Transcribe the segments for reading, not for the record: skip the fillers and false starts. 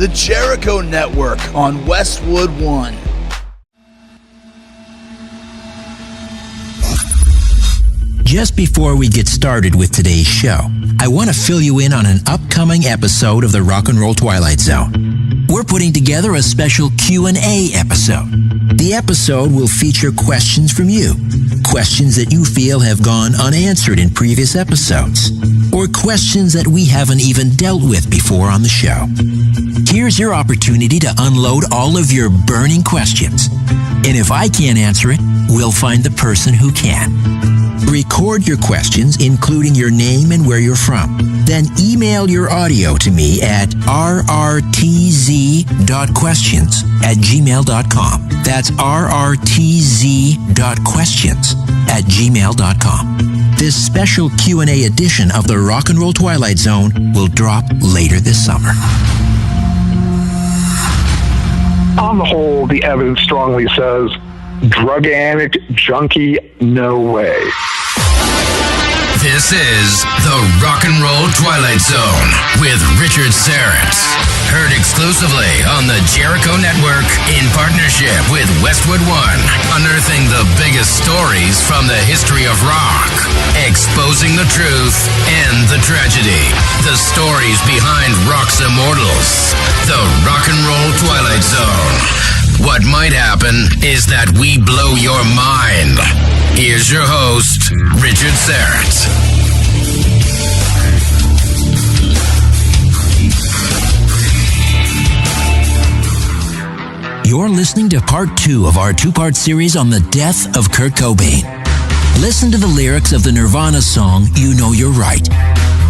the Jericho Network on Westwood One. Just before we get started with today's show, I want to fill you in on an upcoming episode of the Rock and Roll Twilight Zone. We're putting together a special Q&A episode. The episode will feature questions from you, questions that you feel have gone unanswered in previous episodes, or questions that we haven't even dealt with before on the show. Here's your opportunity to unload all of your burning questions. And if I can't answer it, we'll find the person who can. Record your questions, including your name and where you're from. Then email your audio to me at rrtz.questions@gmail.com. That's rrtz.questions@gmail.com. This special Q&A edition of the Rock and Roll Twilight Zone will drop later this summer. On the whole, the evidence strongly says, drug addict, junkie, no way. This is the Rock and Roll Twilight Zone with Richard Serrett. Heard exclusively on the Jericho Network in partnership with Westwood One. Unearthing the biggest stories from the history of rock. Exposing the truth and the tragedy. The stories behind rock's immortals. The Rock and Roll Twilight Zone. What might happen is that we blow your mind. Here's your host, Richard Serrett. You're listening to part 2 of our 2-part series on the death of Kurt Cobain. Listen to the lyrics of the Nirvana song, You Know You're Right.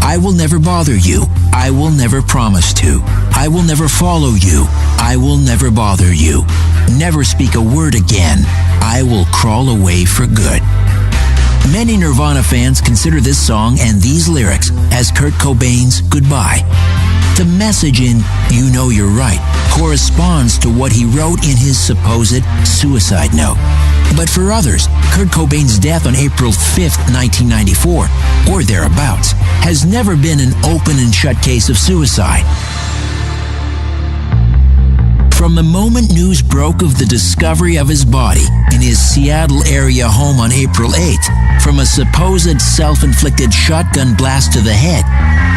I will never bother you. I will never promise to. I will never follow you. I will never bother you. Never speak a word again. I will crawl away for good. Many Nirvana fans consider this song and these lyrics as Kurt Cobain's goodbye. The message in You Know You're Right corresponds to what he wrote in his supposed suicide note. But for others, Kurt Cobain's death on April 5th, 1994, or thereabouts, has never been an open and shut case of suicide. From the moment news broke of the discovery of his body in his Seattle area home on April 8th, from a supposed self-inflicted shotgun blast to the head,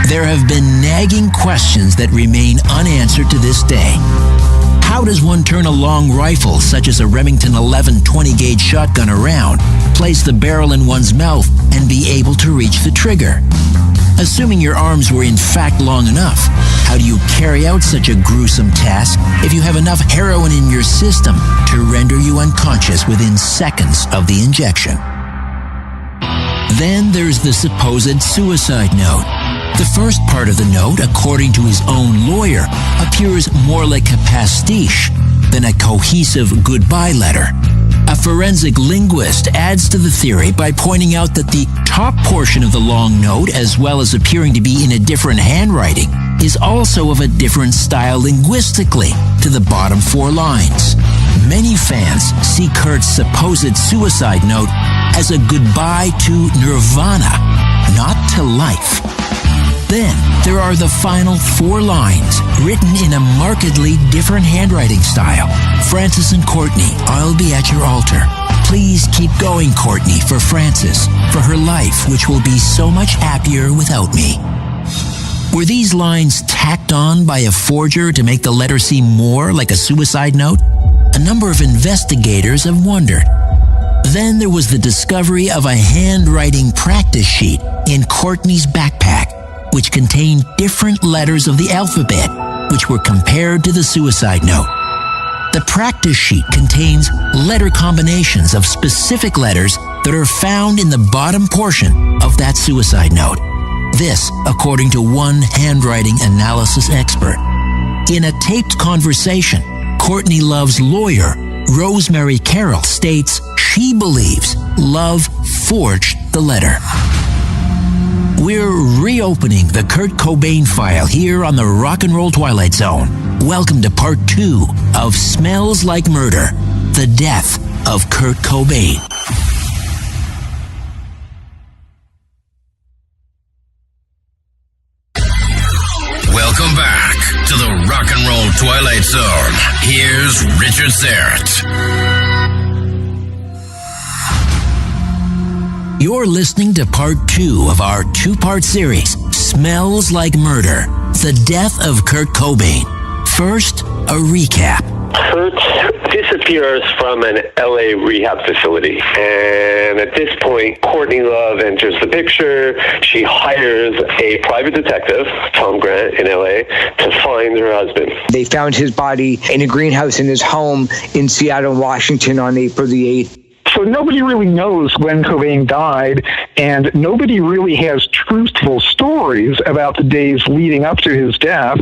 there have been nagging questions that remain unanswered to this day. How does one turn a long rifle, such as a Remington 11 20-gauge shotgun around, place the barrel in one's mouth, and be able to reach the trigger? Assuming your arms were in fact long enough, how do you carry out such a gruesome task if you have enough heroin in your system to render you unconscious within seconds of the injection? Then there's the supposed suicide note. The first part of the note, according to his own lawyer, appears more like a pastiche than a cohesive goodbye letter. A forensic linguist adds to the theory by pointing out that the top portion of the long note, as well as appearing to be in a different handwriting, is also of a different style linguistically to the bottom 4 lines. Many fans see Kurt's supposed suicide note as a goodbye to Nirvana, not to life. Then there are the final 4 lines, written in a markedly different handwriting style. Francis and Courtney, I'll be at your altar. Please keep going, Courtney, for Francis, for her life, which will be so much happier without me. Were these lines tacked on by a forger to make the letter seem more like a suicide note? A number of investigators have wondered. Then there was the discovery of a handwriting practice sheet in Courtney's backpack, which contained different letters of the alphabet, which were compared to the suicide note. The practice sheet contains letter combinations of specific letters that are found in the bottom portion of that suicide note. This, according to one handwriting analysis expert. In a taped conversation, Courtney Love's lawyer, Rosemary Carroll, states she believes Love forged the letter. We're reopening the Kurt Cobain file here on the Rock and Roll Twilight Zone. Welcome to part 2 of Smells Like Murder, the death of Kurt Cobain. Welcome back to the Rock and Roll Twilight Zone. Here's Richard Serrett. You're listening to part 2 of our 2-part series, Smells Like Murder, The Death of Kurt Cobain. First, a recap. Kurt disappears from an LA rehab facility, and at this point, Courtney Love enters the picture. She hires a private detective, Tom Grant, in LA, to find her husband. They found his body in a greenhouse in his home in Seattle, Washington on April the 8th. So nobody really knows when Cobain died, and nobody really has truthful stories about the days leading up to his death.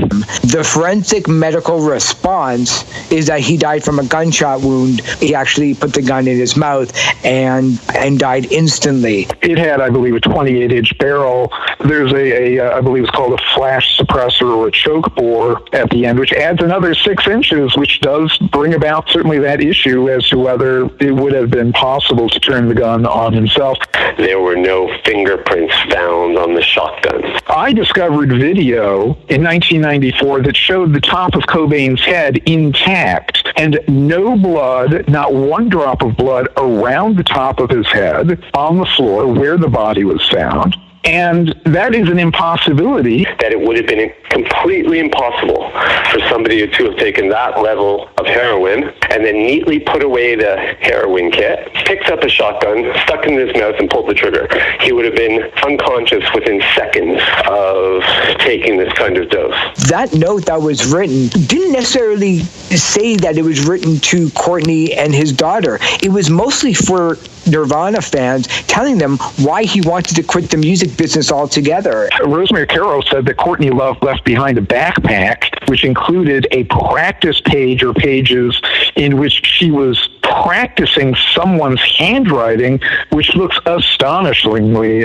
The forensic medical response is that he died from a gunshot wound. He actually put the gun in his mouth and died instantly. It had, I believe, a 28-inch barrel. There's I believe it's called a flash suppressor or a choke bore at the end, which adds another 6 inches, which does bring about certainly that issue as to whether it would have been possible to turn the gun on himself. There were no fingerprints found on the shotgun. I discovered video in 1994 that showed the top of Cobain's head intact and no blood, not one drop of blood around the top of his head on the floor where the body was found. And that is an impossibility. That it would have been completely impossible for somebody to have taken that level of heroin and then neatly put away the heroin kit, picked up a shotgun, stuck it in his mouth, and pulled the trigger. He would have been unconscious within seconds of taking this kind of dose. That note that was written didn't necessarily say that it was written to Courtney and his daughter. It was mostly for Nirvana fans, telling them why he wanted to quit the music business altogether. Rosemary Caro said that Courtney Love left behind a backpack which included a practice page or pages in which she was practicing someone's handwriting, which looks astonishingly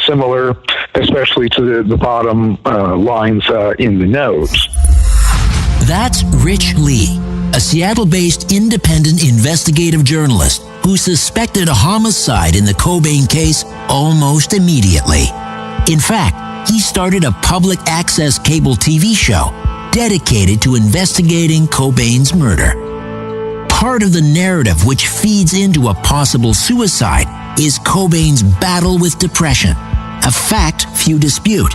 similar, especially to the bottom lines in the notes. That's Rich Lee, a Seattle-based independent investigative journalist who suspected a homicide in the Cobain case almost immediately. In fact, he started a public access cable TV show dedicated to investigating Cobain's murder. Part of the narrative which feeds into a possible suicide is Cobain's battle with depression, a fact few dispute.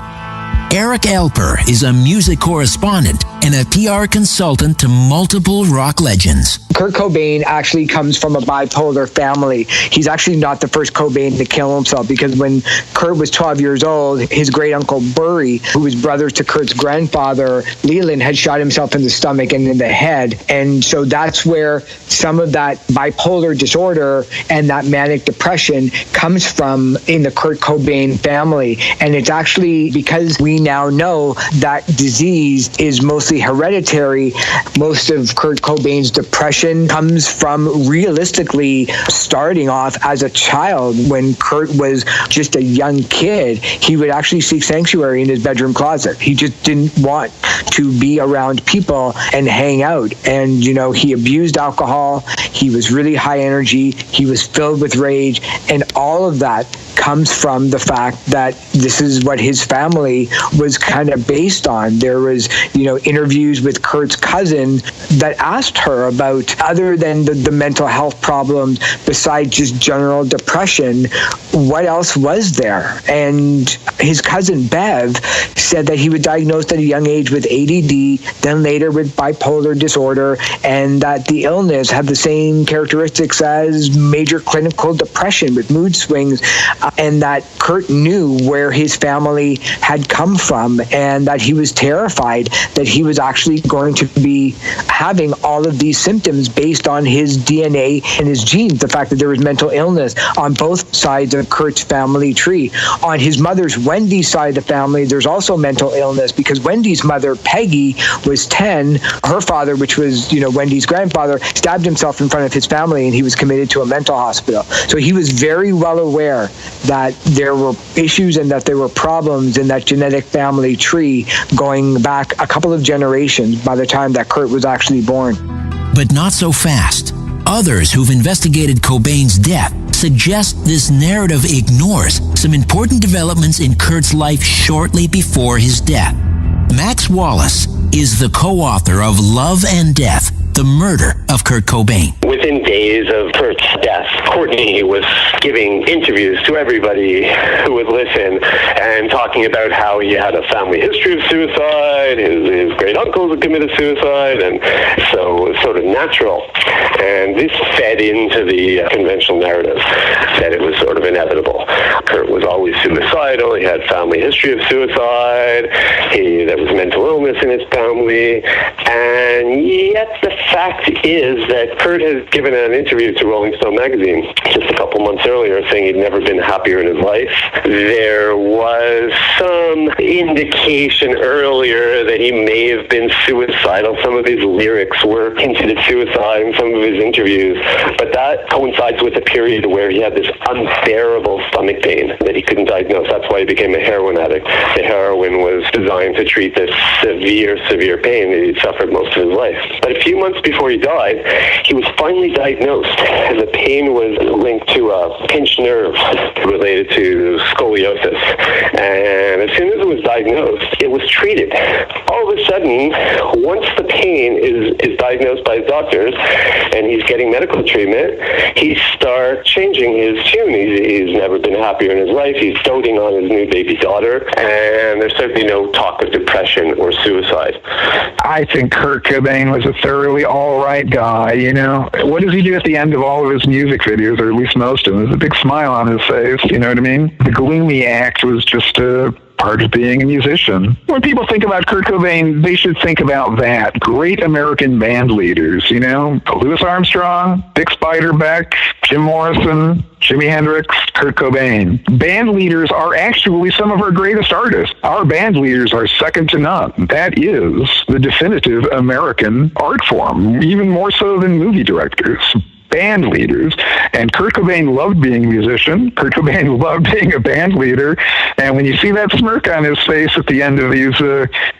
Eric Alper is a music correspondent and a PR consultant to multiple rock legends. Kurt Cobain actually comes from a bipolar family. He's actually not the first Cobain to kill himself, because when Kurt was 12 years old, his great uncle Burry, who was brother to Kurt's grandfather, Leland, had shot himself in the stomach and in the head. And so that's where some of that bipolar disorder and that manic depression comes from in the Kurt Cobain family. And it's actually because we now know that disease is mostly hereditary. Most of Kurt Cobain's depression comes from realistically starting off as a child. When Kurt was just a young kid, he would actually seek sanctuary in his bedroom closet. He just didn't want to be around people and hang out. And, you know, he abused alcohol. He was really high energy. He was filled with rage. And all of that comes from the fact that this is what his family was kind of based on. There was, you know, interviews with Kurt's cousin that asked her about, other than the mental health problems, besides just general depression, what else was there? And his cousin Bev said that he was diagnosed at a young age with ADD, then later with bipolar disorder, and that the illness had the same characteristics as major clinical depression with mood swings, and that Kurt knew where his family had come from, and that he was terrified that he was actually going to be having all of these symptoms based on his DNA and his genes, the fact that there was mental illness on both sides of Kurt's family tree. On his mother's, Wendy's side of the family, there's also mental illness, because Wendy's mother, Peggy, was 10. Her father, which was, you know, Wendy's grandfather, stabbed himself in front of his family, and he was committed to a mental hospital. So he was very well aware that there were issues and that there were problems in that genetic family tree going back a couple of generations by the time that Kurt was actually born. But not so fast. Others who've investigated Cobain's death suggest this narrative ignores some important developments in Kurt's life shortly before his death. Max Wallace, is the co-author of Love and Death, The Murder of Kurt Cobain. Within days of Kurt's death, Courtney was giving interviews to everybody who would listen and talking about how he had a family history of suicide, his great uncles had committed suicide, and so it was sort of natural. And this fed into the conventional narrative that it was sort of inevitable. Kurt was always suicidal, he had family history of suicide, there was mental illness in his family, and yet the fact is that Kurt has given an interview to Rolling Stone magazine just a couple months earlier saying he'd never been happier in his life. There was some indication earlier that he may have been suicidal. Some of his lyrics were hinted at suicide in some of his interviews, but that coincides with a period where he had this unbearable stomach pain that he couldn't diagnose. That's why he became a heroin addict. The heroin was designed to treat this severe pain that he'd suffered most of his life. But a few months before he died, he was finally diagnosed. The pain was linked to a pinched nerve related to scoliosis. And as soon as it was diagnosed, it was treated. All of a sudden, once the pain is diagnosed by his doctors and he's getting medical treatment, he starts changing his tune. He's never been happier in his life. He's doting on his new baby daughter. And there's certainly no talk of depression or suicide. I think Kurt Cobain was a thoroughly all right guy, you know. What does he do at the end of all of his music videos, or at least most of them? There's a big smile on his face, you know what I mean? The gloomy act was just a part of being a musician. When people think about Kurt Cobain, they should think about that. Great American band leaders, you know? Louis Armstrong, Dick Spiderbeck, Jim Morrison, Jimi Hendrix, Kurt Cobain. Band leaders are actually some of our greatest artists. Our band leaders are second to none. That is the definitive American art form, even more so than movie directors. Band leaders. And Kurt Cobain loved being a musician. Kurt Cobain loved being a band leader. And when you see that smirk on his face at the end of these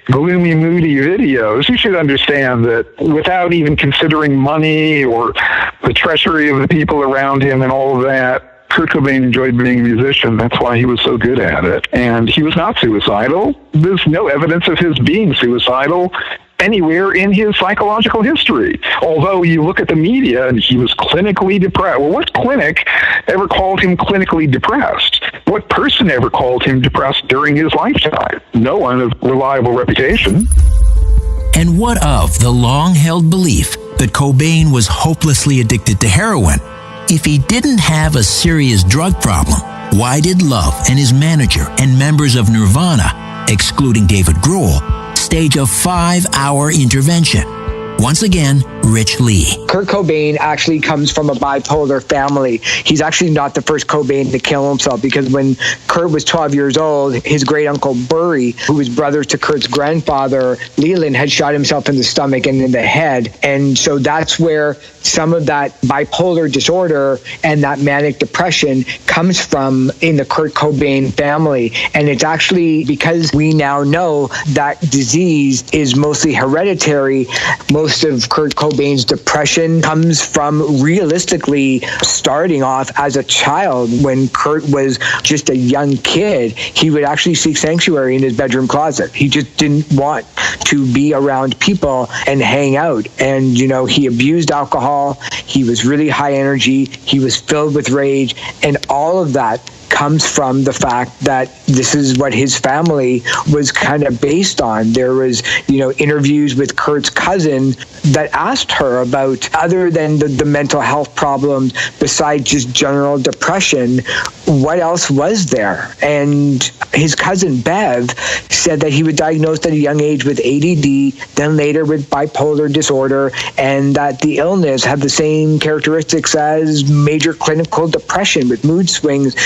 gloomy, moody videos, you should understand that without even considering money or the treachery of the people around him and all of that, Kurt Cobain enjoyed being a musician. That's why he was so good at it. And he was not suicidal. There's no evidence of his being suicidal anywhere in his psychological history. Although you look at the media and he was clinically depressed. Well, what clinic ever called him clinically depressed? What person ever called him depressed during his lifetime? No one of reliable reputation. And what of the long-held belief that Cobain was hopelessly addicted to heroin? If he didn't have a serious drug problem, why did Love and his manager and members of Nirvana, excluding David Grohl, stage a 5-hour intervention? Once again, Rich Lee. Kurt Cobain actually comes from a bipolar family. He's actually not the first Cobain to kill himself, because when Kurt was 12 years old, his great uncle Burry, who was brother to Kurt's grandfather, Leland, had shot himself in the stomach and in the head. And so that's where some of that bipolar disorder and that manic depression comes from in the Kurt Cobain family. And it's actually because we now know that disease is mostly hereditary. Most of Kurt Cobain's depression comes from realistically starting off as a child. When Kurt was just a young kid, he would actually seek sanctuary in his bedroom closet. He just didn't want to be around people and hang out. And, you know, he abused alcohol. He was really high energy. He was filled with rage. And all of that comes from the fact that this is what his family was kind of based on. There was, you know, interviews with Kurt's cousin that asked her about, other than the mental health problems, besides just general depression, what else was there? And his cousin Bev said that he was diagnosed at a young age with ADD, then later with bipolar disorder, and that the illness had the same characteristics as major clinical depression with mood swings,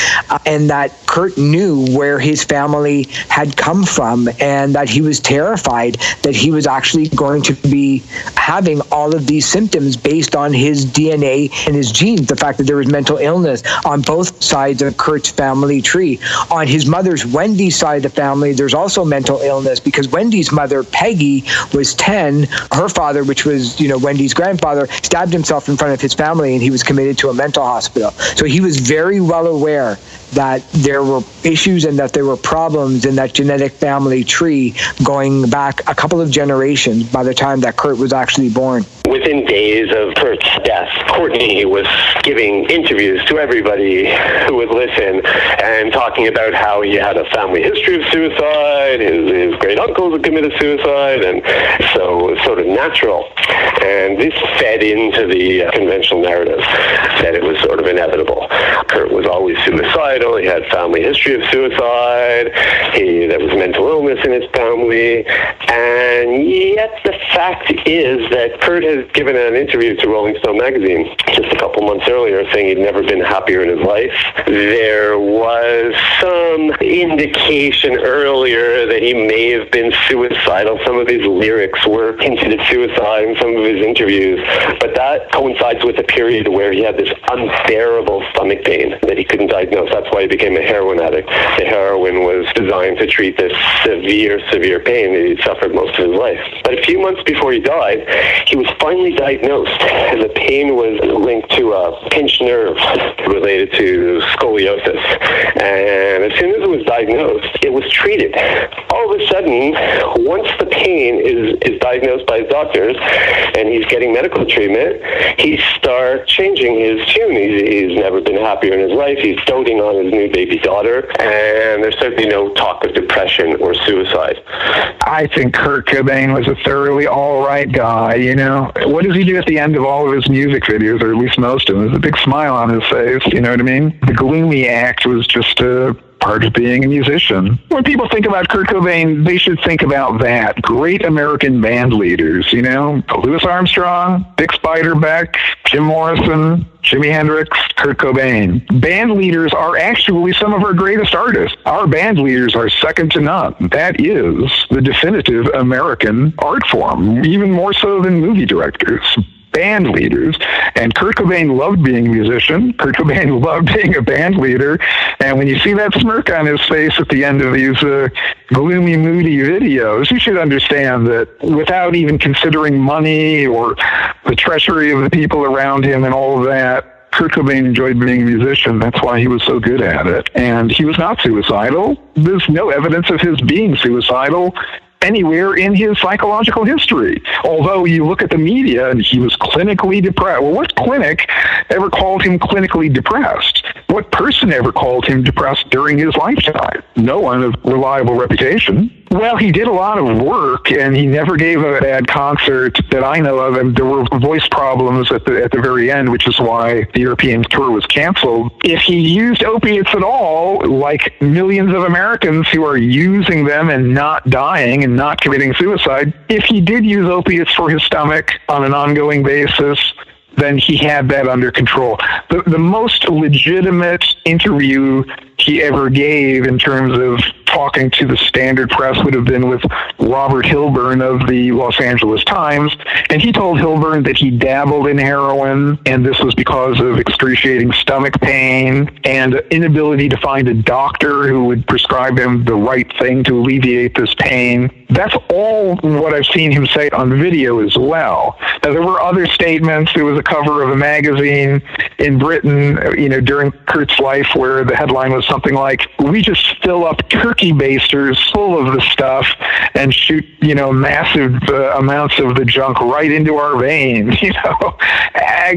and that Kurt knew where his family had come from, and that he was terrified that he was actually going to be having all of these symptoms based on his DNA and his genes, the fact that there was mental illness on both sides of Kurt's family tree. On his mother's Wendy's side of the family, there's also mental illness because Wendy's mother, Peggy, was 10. Her father, which was, Wendy's grandfather, stabbed himself in front of his family, and he was committed to a mental hospital. So he was very well aware that there were issues and that there were problems in that genetic family tree going back a couple of generations by the time that Kurt was actually born. Within days of Kurt's death, Courtney was giving interviews to everybody who would listen and talking about how he had a family history of suicide, his great uncles had committed suicide, and so it was sort of natural. And this fed into the conventional narrative that it was sort of inevitable. Kurt was always suicidal. He had family history of suicide. There was mental illness in his family. And yet the fact is that Kurt has given an interview to Rolling Stone magazine just a couple months earlier saying he'd never been happier in his life. There was some indication earlier that he may have been suicidal. Some of his lyrics were hinted at suicide in some of his interviews, but that coincides with a period where he had this unbearable stomach pain that he couldn't diagnose. That's why he became a heroin addict. The heroin was designed to treat this severe pain that he'd suffered most of his life. But a few months before he died, he was finally diagnosed, and the pain was linked to a pinched nerve related to scoliosis. And as soon as it was diagnosed, it was treated. All of a sudden, once the pain is diagnosed by his doctors and he's getting medical treatment, he starts changing his tune. He's never been happier in his life. He's doting on his new baby daughter, and there's certainly no talk of depression or suicide. I think Kurt Cobain was a thoroughly all right guy, What does he do at the end of all of his music videos, or at least most of them? There's a big smile on his face, you know what I mean? The gloomy act was just a part of being a musician. When people think about Kurt Cobain, they should think about that. Great American band leaders, Louis Armstrong, Dick Spiderbeck, Jim Morrison, Jimi Hendrix, Kurt Cobain. Band leaders are actually some of our greatest artists. Our band leaders are second to none. That is the definitive American art form, even more so than movie directors. Band leaders. And Kurt Cobain loved being a musician. Kurt Cobain loved being a band leader. And when you see that smirk on his face at the end of these gloomy, moody videos, you should understand that without even considering money or the treachery of the people around him and all of that, Kurt Cobain enjoyed being a musician. That's why he was so good at it. And he was not suicidal. There's no evidence of his being suicidal anywhere in his psychological history. Although you look at the media and he was clinically depressed. Well, what clinic ever called him clinically depressed? What person ever called him depressed during his lifetime? No one of reliable reputation. Well, he did a lot of work, and he never gave a bad concert that I know of. And there were voice problems at the very end, which is why the European tour was canceled. If he used opiates at all, like millions of Americans who are using them and not dying and not committing suicide, if he did use opiates for his stomach on an ongoing basis, then he had that under control. The most legitimate interview he ever gave in terms of talking to the standard press would have been with Robert Hilburn of the Los Angeles Times. And he told Hilburn that he dabbled in heroin, and this was because of excruciating stomach pain and inability to find a doctor who would prescribe him the right thing to alleviate this pain. That's all what I've seen him say on video as well. Now, there were other statements. There was a cover of a magazine in Britain, during Kurt's life where the headline was something like, "We just fill up turkey basters full of the stuff and shoot, massive amounts of the junk right into our veins."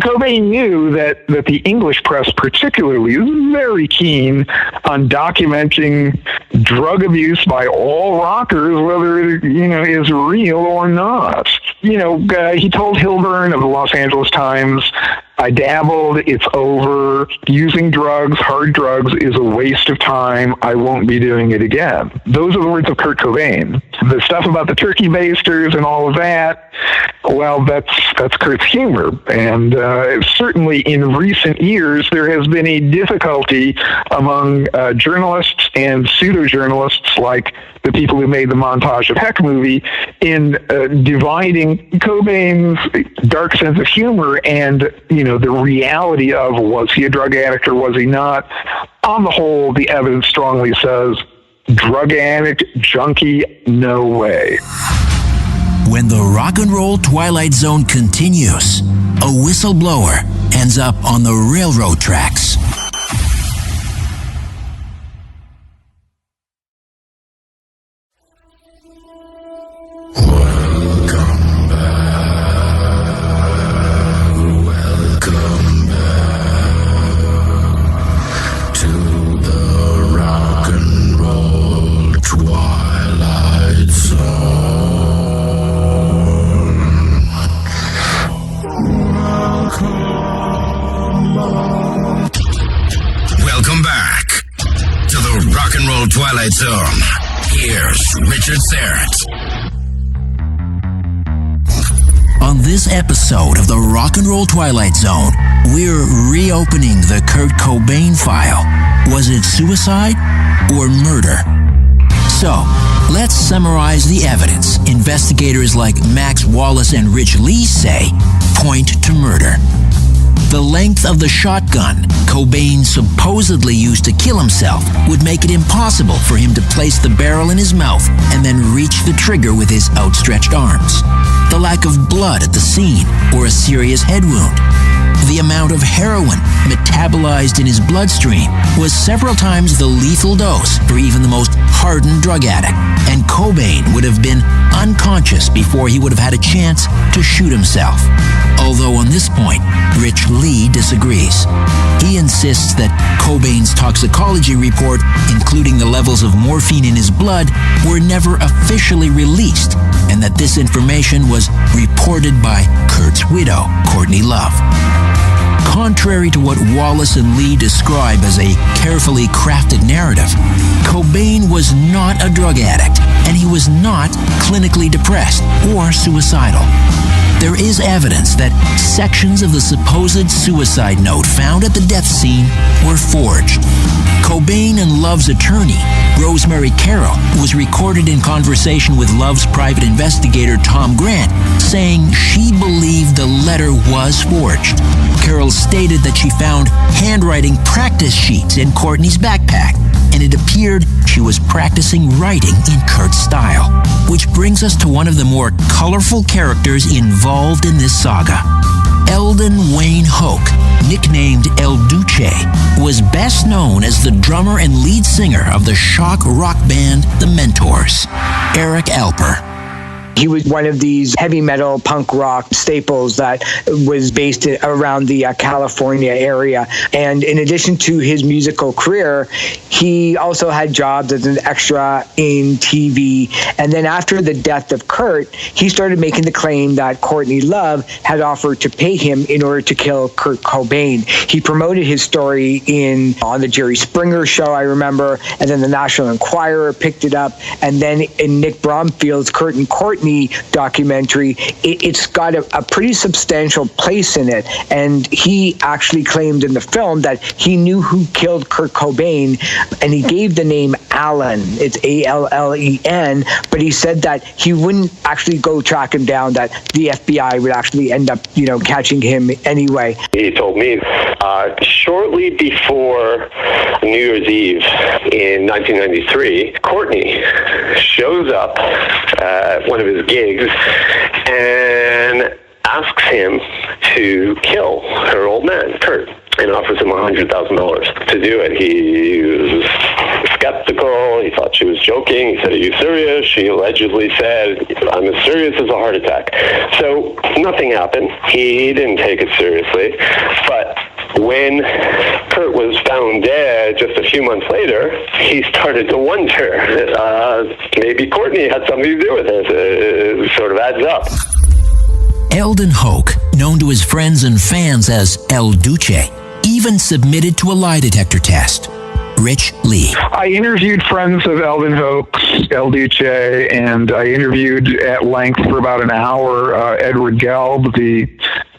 Cobain knew that the English press particularly is very keen on documenting drug abuse by all rockers, whether it, is real or not. He told Hilburn of the Los Angeles Times, "I dabbled, it's over. Using drugs, hard drugs, is a waste of time. I won't be doing it again." Those are the words of Kurt Cobain. The stuff about the turkey basters and all of that, Well, that's Kurt's humor, and certainly in recent years there has been a difficulty among journalists and pseudo-journalists like the people who made the Montage of Heck movie in dividing Cobain's dark sense of humor and, the reality of was he a drug addict or was he not. On the whole, the evidence strongly says drug addict, junkie, no way. When the Rock and Roll Twilight Zone continues, a whistleblower ends up on the railroad tracks. Welcome back to the Rock and Roll Twilight Zone. Here's Richard Serrett. On this episode of the Rock and Roll Twilight Zone, we're reopening the Kurt Cobain file. Was it suicide or murder? So, let's summarize the evidence investigators like Max Wallace and Rich Lee say point to murder. The length of the shotgun Cobain supposedly used to kill himself would make it impossible for him to place the barrel in his mouth and then reach the trigger with his outstretched arms. The lack of blood at the scene or a serious head wound. The amount of heroin metabolized in his bloodstream was several times the lethal dose for even the most hardened drug addict, and Cobain would have been unconscious before he would have had a chance to shoot himself. Although on this point, Rich Lee disagrees. He insists that Cobain's toxicology report, including the levels of morphine in his blood, were never officially released, and that this information was reported by Kurt's widow, Courtney Love. Contrary to what Wallace and Lee describe as a carefully crafted narrative, Cobain was not a drug addict, and he was not clinically depressed or suicidal. There is evidence that sections of the supposed suicide note found at the death scene were forged. Cobain and Love's attorney, Rosemary Carroll, was recorded in conversation with Love's private investigator, Tom Grant, saying she believed the letter was forged. Carroll stated that she found handwriting practice sheets in Courtney's backpack, and it appeared she was practicing writing in Kurt's style. Which brings us to one of the more colorful characters involved in this saga. Eldon Wayne Hoke, nicknamed El Duce, was best known as the drummer and lead singer of the shock rock band The Mentors. Eric Alper. He was one of these heavy metal punk rock staples that was based around the California area. And in addition to his musical career, he also had jobs as an extra in TV. And then after the death of Kurt, he started making the claim that Courtney Love had offered to pay him in order to kill Kurt Cobain. He promoted his story on the Jerry Springer show, I remember, and then the National Enquirer picked it up. And then in Nick Bromfield's Kurt and Courtney documentary, it's got a pretty substantial place in it. And he actually claimed in the film that he knew who killed Kurt Cobain, and he gave the name Allen. It's Allen, but he said that he wouldn't actually go track him down, that the FBI would actually end up, catching him anyway. He told me shortly before New Year's Eve in 1993, Courtney shows up at one of his gigs and asks him to kill her old man, Kurt, and offers him $100,000 to do it. He was skeptical. He thought she was joking. He said, "Are you serious?" She allegedly said, "I'm as serious as a heart attack." So nothing happened. He didn't take it seriously. But when Kurt was found dead just a few months later, he started to wonder, maybe Courtney had something to do with this. It sort of adds up. Eldon Hoke, known to his friends and fans as El Duce, even submitted to a lie detector test. Rich Lee. I interviewed friends of Eldon Hoax, El Duce, and I interviewed at length for about an hour Edward Gelb, the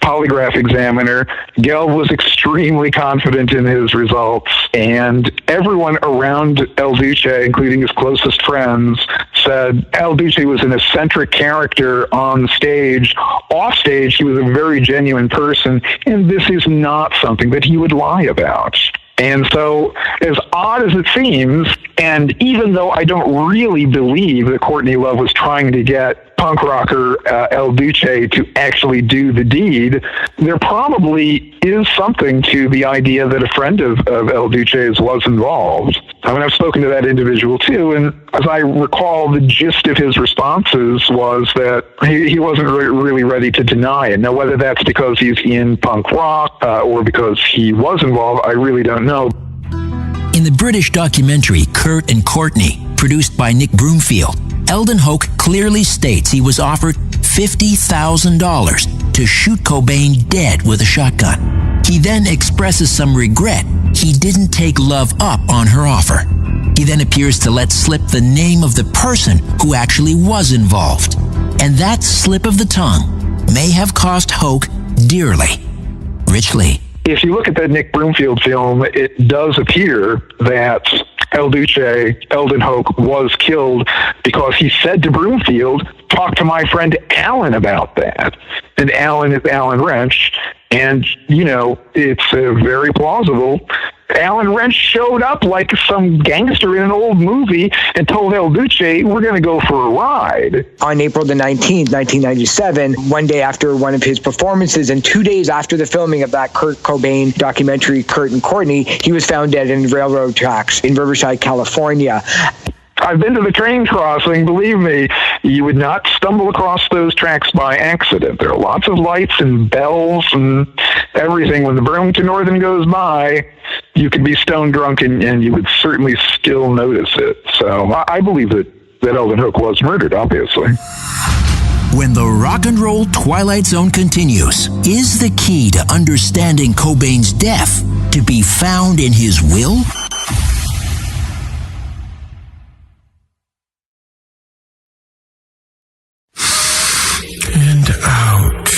polygraph examiner. Gelb was extremely confident in his results, and everyone around El Duce, including his closest friends, said El Duce was an eccentric character on stage. Off stage, he was a very genuine person, and this is not something that he would lie about. And so, as odd as it seems, and even though I don't really believe that Courtney Love was trying to get punk rocker El Duce to actually do the deed, there probably is something to the idea that a friend of El Duce's was involved. I mean, I've spoken to that individual too, and as I recall, the gist of his responses was that he wasn't really ready to deny it. Now, whether that's because he's in punk rock or because he was involved, I really don't know. In the British documentary Kurt and Courtney, produced by Nick Broomfield, Eldon Hoke clearly states he was offered $50,000 to shoot Cobain dead with a shotgun. He then expresses some regret he didn't take Love up on her offer. He then appears to let slip the name of the person who actually was involved. And that slip of the tongue may have cost Hoke dearly. Rich Lee. If you look at the Nick Broomfield film, it does appear that El Duce, Eldon Hoke, was killed because he said to Broomfield, talk to my friend Alan about that. And Alan is Alan Wrench. And, you know, it's very plausible. Alan Wrench showed up like some gangster in an old movie and told El Duce, we're going to go for a ride. On April the 19th, 1997, one day after one of his performances and 2 days after the filming of that Kurt Cobain documentary, Kurt and Courtney, he was found dead in railroad tracks in Riverside, California. I've been to the train crossing. Believe me, you would not stumble across those tracks by accident. There are lots of lights and bells and everything. When the Burlington Northern goes by, you could be stone drunk and you would certainly still notice it. So I believe that Eldon Hoke was murdered, obviously. When the Rock and Roll Twilight Zone continues, is the key to understanding Cobain's death to be found in his will? And out.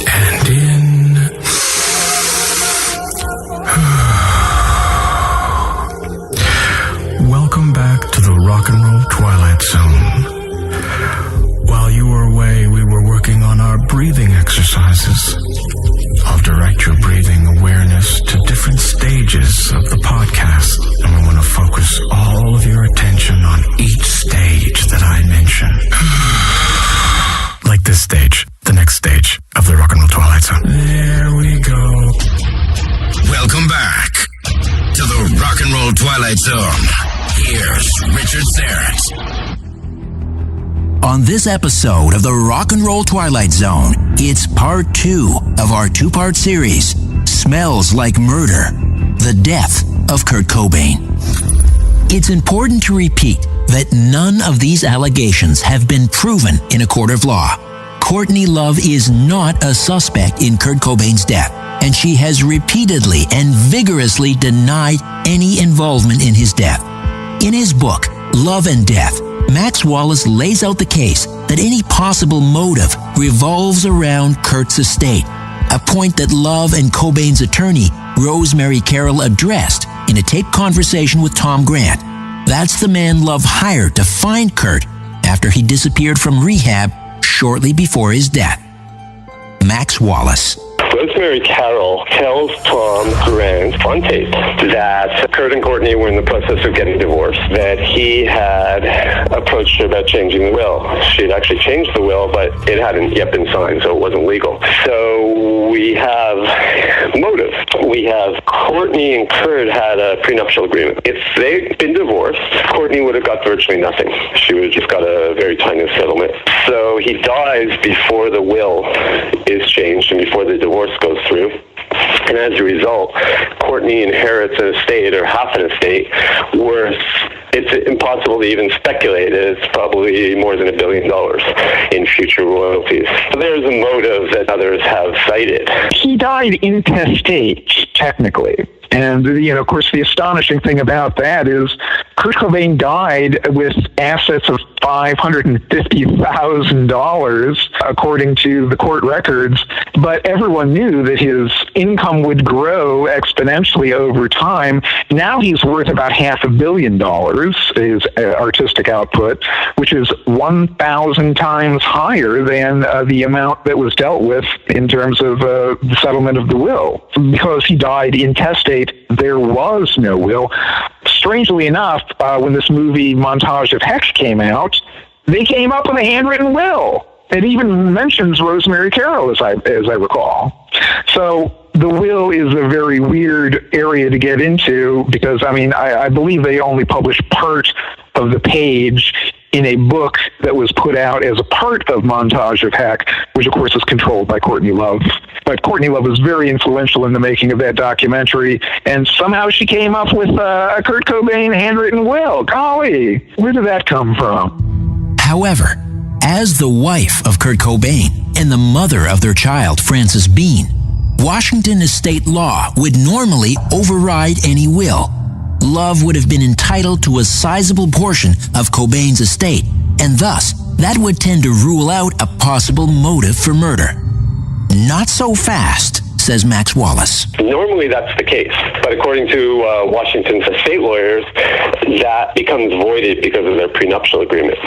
And in. Welcome back to the Rock and Roll Twilight Zone. While you were away, we were working on our breathing exercises. I'll direct your breathing awareness to different stages of the podcast, and we want to focus all of your attention on each stage that I mention. Like this stage, the next stage of the Rock and Roll Twilight Zone. There we go. Welcome back to the Rock and Roll Twilight Zone. Here's Richard Serrett. On this episode of the Rock and Roll Twilight Zone, it's part 2 of our 2-part series, Smells Like Murder, the death of Kurt Cobain. It's important to repeat that none of these allegations have been proven in a court of law. Courtney Love is not a suspect in Kurt Cobain's death, and she has repeatedly and vigorously denied any involvement in his death. In his book, Love and Death, Max Wallace lays out the case that any possible motive revolves around Kurt's estate, a point that Love and Cobain's attorney, Rosemary Carroll, addressed in a taped conversation with Tom Grant. That's the man Love hired to find Kurt after he disappeared from rehab shortly before his death. Max Wallace. Rosemary Carroll tells Tom Grant on tape that Kurt and Courtney were in the process of getting divorced, that he had approached her about changing the will. She had actually changed the will, but it hadn't yet been signed, so it wasn't legal. So we have motive. We have Courtney and Kurt had a prenuptial agreement. If they'd been divorced, Courtney would have got virtually nothing. She would have just got a very tiny settlement. So he dies before the will is changed and before the divorce goes through. And as a result, Courtney inherits an estate, or half an estate, worth, it's impossible to even speculate. It's probably more than $1 billion in future royalties. So there's a motive that others have cited. He died intestate, technically. And, of course, the astonishing thing about that is Kurt Cobain died with assets of $550,000, according to the court records. But everyone knew that his income would grow exponentially over time. Now he's worth about $500 million, his artistic output, which is 1,000 times higher than the amount that was dealt with in terms of the settlement of the will. Because he died intestate, there was no will. Strangely enough, when this movie Montage of Hex came out, they came up with a handwritten will. It even mentions Rosemary Carroll, as I recall. So the will is a very weird area to get into because, I believe they only published part of the page in a book that was put out as a part of Montage of Heck, which of course is controlled by Courtney Love. But Courtney Love was very influential in the making of that documentary, and somehow she came up with a Kurt Cobain handwritten will. Golly, where did that come from? However, as the wife of Kurt Cobain and the mother of their child, Frances Bean, Washington estate law would normally override any will. Love would have been entitled to a sizable portion of Cobain's estate, and thus that would tend to rule out a possible motive for murder. Not so fast, says Max Wallace. Normally that's the case, but according to Washington's estate lawyers, that becomes voided because of their prenuptial agreement.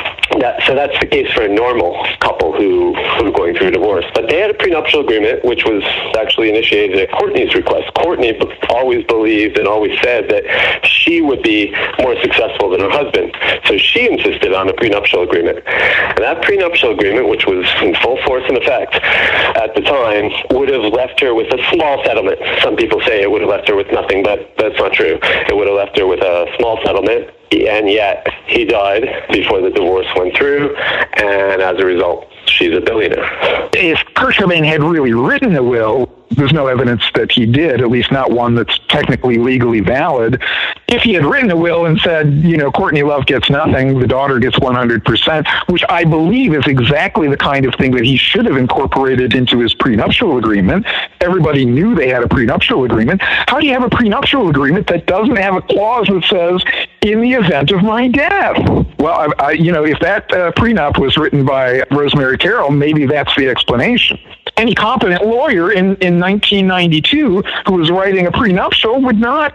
So that's the case for a normal couple who are going through a divorce. But they had a prenuptial agreement, which was actually initiated at Courtney's request. Courtney always believed and always said that she would be more successful than her husband. So she insisted on a prenuptial agreement. And that prenuptial agreement, which was in full force and effect at the time, would have left her with a small settlement. Some people say it would have left her with nothing, but that's not true. It would have left her with a small settlement, and yet he died before the divorce went through, and as a result, she's a billionaire. If Kurt Cobain had really written a will, there's no evidence that he did, at least not one that's technically legally valid. If he had written a will and said, Courtney Love gets nothing, the daughter gets 100%, which I believe is exactly the kind of thing that he should have incorporated into his prenuptial agreement. Everybody knew they had a prenuptial agreement. How do you have a prenuptial agreement that doesn't have a clause that says, in the event of my death? Well, if that prenup was written by Rosemary Carroll, maybe that's the explanation. Any competent lawyer in 1992 who was writing a prenuptial would not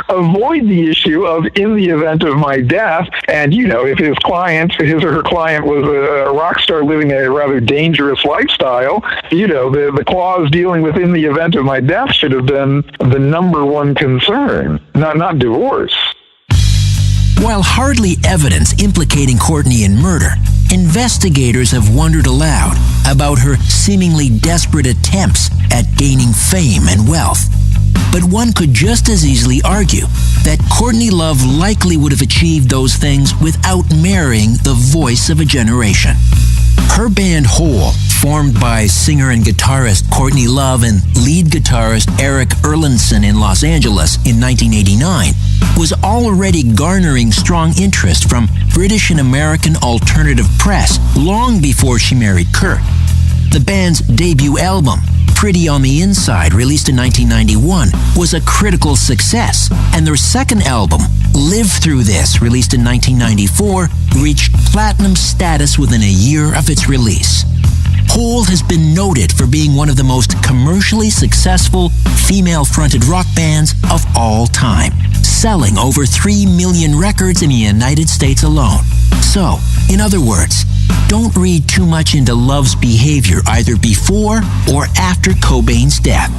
avoid the issue of in the event of my death. And, if his or her client was a rock star living a rather dangerous lifestyle, the clause dealing with in the event of my death should have been the number one concern, not divorce. While hardly evidence implicating Courtney in murder, investigators have wondered aloud about her seemingly desperate attempts at gaining fame and wealth. But one could just as easily argue that Courtney Love likely would have achieved those things without marrying the voice of a generation. Her band Hole, formed by singer and guitarist Courtney Love and lead guitarist Eric Erlandson in Los Angeles in 1989, was already garnering strong interest from British and American alternative press long before she married Kurt. The band's debut album, Pretty on the Inside, released in 1991, was a critical success, and their second album, Live Through This, released in 1994, reached platinum status within a year of its release. Hole has been noted for being one of the most commercially successful female-fronted rock bands of all time, selling over 3 million records in the United States alone. So, in other words, don't read too much into Love's behavior either before or after Cobain's death.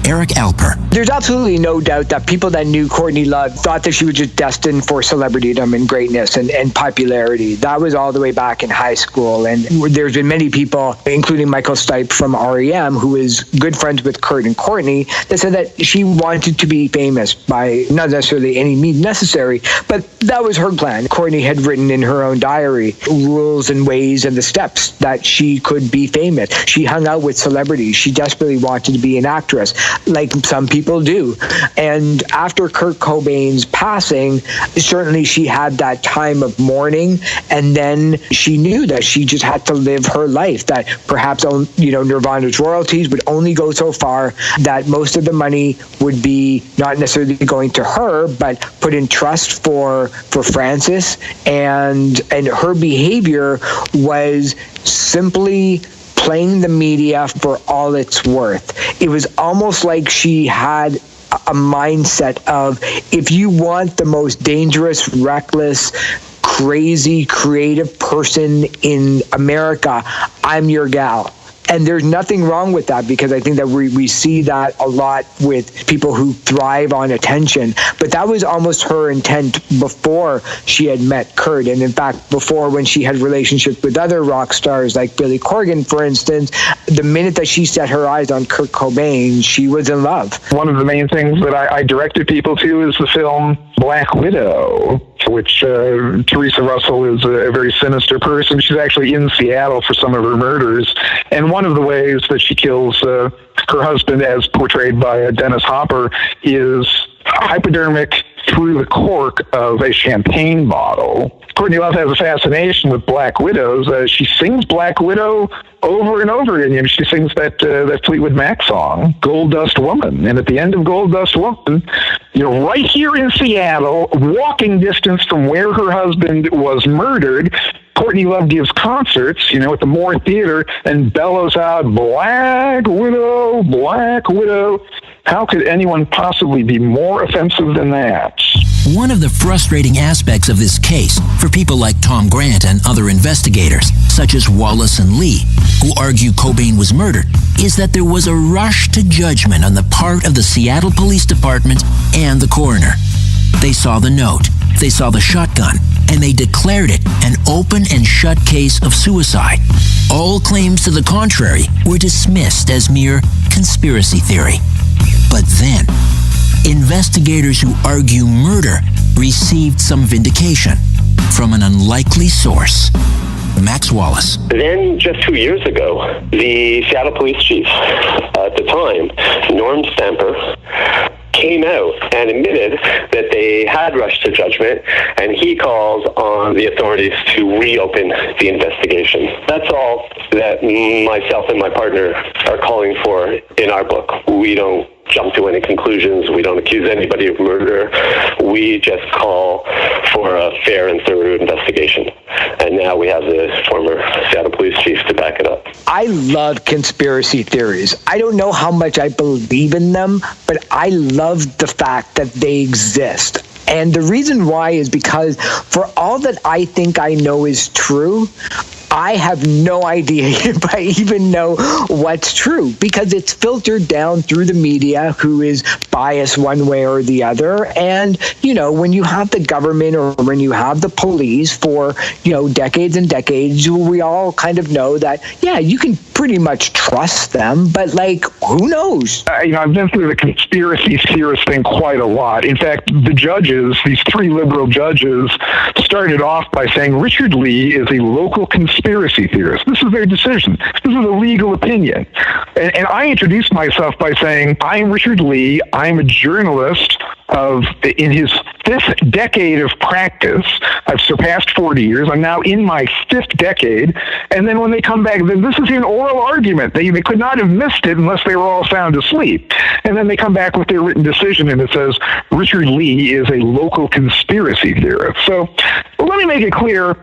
Eric Alper. There's absolutely no doubt that people that knew Courtney Love thought that she was just destined for celebritydom and greatness and popularity. That was all the way back in high school. And there's been many people, including Michael Stipe from R.E.M., who is good friends with Kurt and Courtney, that said that she wanted to be famous by not necessarily any means necessary, but that was her plan. Courtney had written in her own diary rules and ways and the steps that she could be famous. She hung out with celebrities. She desperately wanted to be an actress. like some people do. And after Kurt Cobain's passing, certainly she had that time of mourning, and then she knew that she just had to live her life, that perhaps, Nirvana's royalties would only go so far, that most of the money would be not necessarily going to her, but put in trust for Francis, and her behavior was simply playing the media for all it's worth. It was almost like she had a mindset of, if you want the most dangerous, reckless, crazy, creative person in America, I'm your gal. And there's nothing wrong with that, because I think that we see that a lot with people who thrive on attention. But that was almost her intent before she had met Kurt. And in fact, before, when she had relationships with other rock stars like Billy Corgan, for instance, the minute that she set her eyes on Kurt Cobain, she was in love. One of the main things that I directed people to is the film Black Widow, which Teresa Russell is a very sinister person. She's actually in Seattle for some of her murders. And one of the ways that she kills her husband, as portrayed by Dennis Hopper, is hypodermic through the cork of a champagne bottle. Courtney Love has a fascination with Black Widows. She sings Black Widow over and over again. She sings that Fleetwood Mac song, Gold Dust Woman. And at the end of Gold Dust Woman, right here in Seattle, walking distance from where her husband was murdered, Courtney Love gives concerts, at the Moore Theater, and bellows out, Black Widow, Black Widow. How could anyone possibly be more offensive than that? One of the frustrating aspects of this case for people like Tom Grant and other investigators, such as Wallace and Lee, who argue Cobain was murdered, is that there was a rush to judgment on the part of the Seattle Police Department and the coroner. They saw the note, they saw the shotgun, and they declared it an open and shut case of suicide. All claims to the contrary were dismissed as mere conspiracy theory. But then, investigators who argue murder received some vindication from an unlikely source. Max Wallace. Then, just 2 years ago, the Seattle police chief at the time, Norm Stamper, came out and admitted that they had rushed to judgment, and he calls on the authorities to reopen the investigation. That's all that myself and my partner are calling for in our book. We don't jump to any conclusions. We don't accuse anybody of murder. We just call for a fair and thorough investigation. And now we have the former Seattle police chief to back it up. I love conspiracy theories. I don't know how much I believe in them, but I love the fact that they exist. And the reason why is because for all that I think I know is true, I have no idea if I even know what's true, because it's filtered down through the media, who is biased one way or the other. And, when you have the government or when you have the police for, decades and decades, we all kind of know that, yeah, you can pretty much trust them, but who knows? I've been through the conspiracy theorist thing quite a lot. In fact, the judges, these 3 liberal judges, started off by saying Richard Lee is a local conspiracy theorist. This is their decision. This is a legal opinion. And I introduced myself by saying, I'm Richard Lee. I'm a journalist in his 5th decade of practice. I've surpassed 40 years. I'm now in my 5th decade. And then when they come back, then this is an oral argument. They could not have missed it unless they were all sound asleep. And then they come back with their written decision, and it says, Richard Lee is a local conspiracy theorist. So let me make it clear,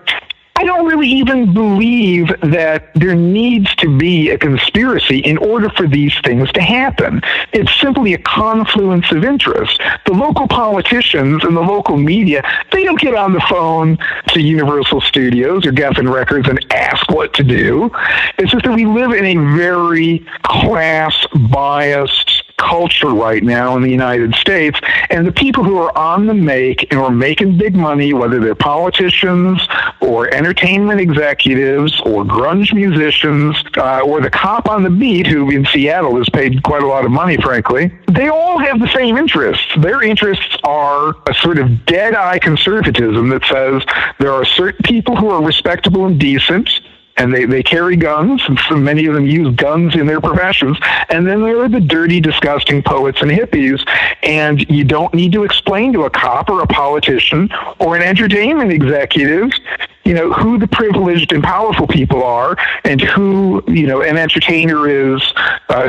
I don't really even believe that there needs to be a conspiracy in order for these things to happen. It's simply a confluence of interest. The local politicians and the local media, they don't get on the phone to Universal Studios or Geffen Records and ask what to do. It's just that we live in a very class-biased culture right now in the United States, and the people who are on the make and are making big money, whether they're politicians or entertainment executives or grunge musicians or the cop on the beat, who in Seattle is paid quite a lot of money, frankly, they all have the same interests. Their interests are a sort of dead-eye conservatism that says there are certain people who are respectable and decent, and they carry guns, and so many of them use guns in their professions. And then there are the dirty, disgusting poets and hippies, and you don't need to explain to a cop or a politician or an entertainment executive, who the privileged and powerful people are, and who, an entertainer is,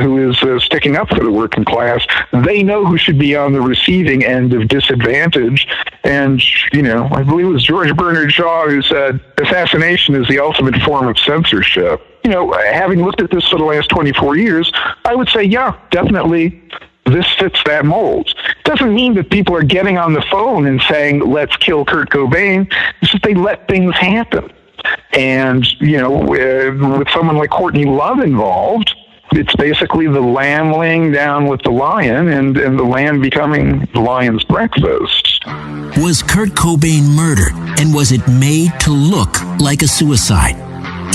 who is sticking up for the working class. They know who should be on the receiving end of disadvantage. And, I believe it was George Bernard Shaw who said, assassination is the ultimate form of censorship. Having looked at this for the last 24 years, I would say, yeah, definitely this fits that mold. Doesn't mean that people are getting on the phone and saying, let's kill Kurt Cobain. It's just they let things happen. And, with someone like Courtney Love involved, it's basically the lamb laying down with the lion and the lamb becoming the lion's breakfast. Was Kurt Cobain murdered, and was it made to look like a suicide?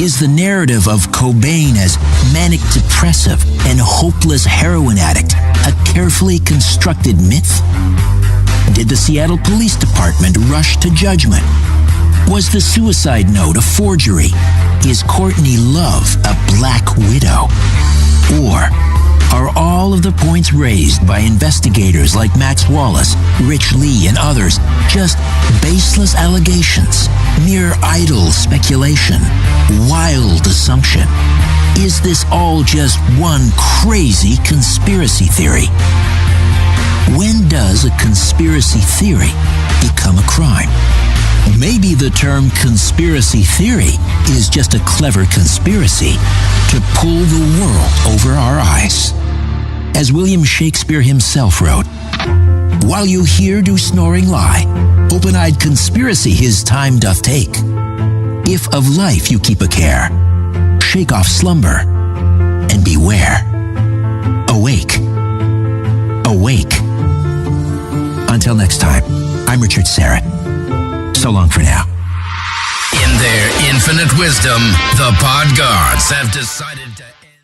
Is the narrative of Cobain as manic depressive and hopeless heroin addict a carefully constructed myth? Did the Seattle Police Department rush to judgment? Was the suicide note a forgery? Is Courtney Love a black widow? Or are all of the points raised by investigators like Max Wallace, Rich Lee, and others just baseless allegations, mere idle speculation, wild assumption? Is this all just one crazy conspiracy theory? When does a conspiracy theory become a crime? Maybe the term conspiracy theory is just a clever conspiracy to pull the world over our eyes. As William Shakespeare himself wrote, "While you here do snoring lie, open-eyed conspiracy his time doth take. If of life you keep a care, shake off slumber and beware. Awake, awake." Until next time, I'm Richard Serrett. So long for now. In their infinite wisdom, the pod gods have decided to end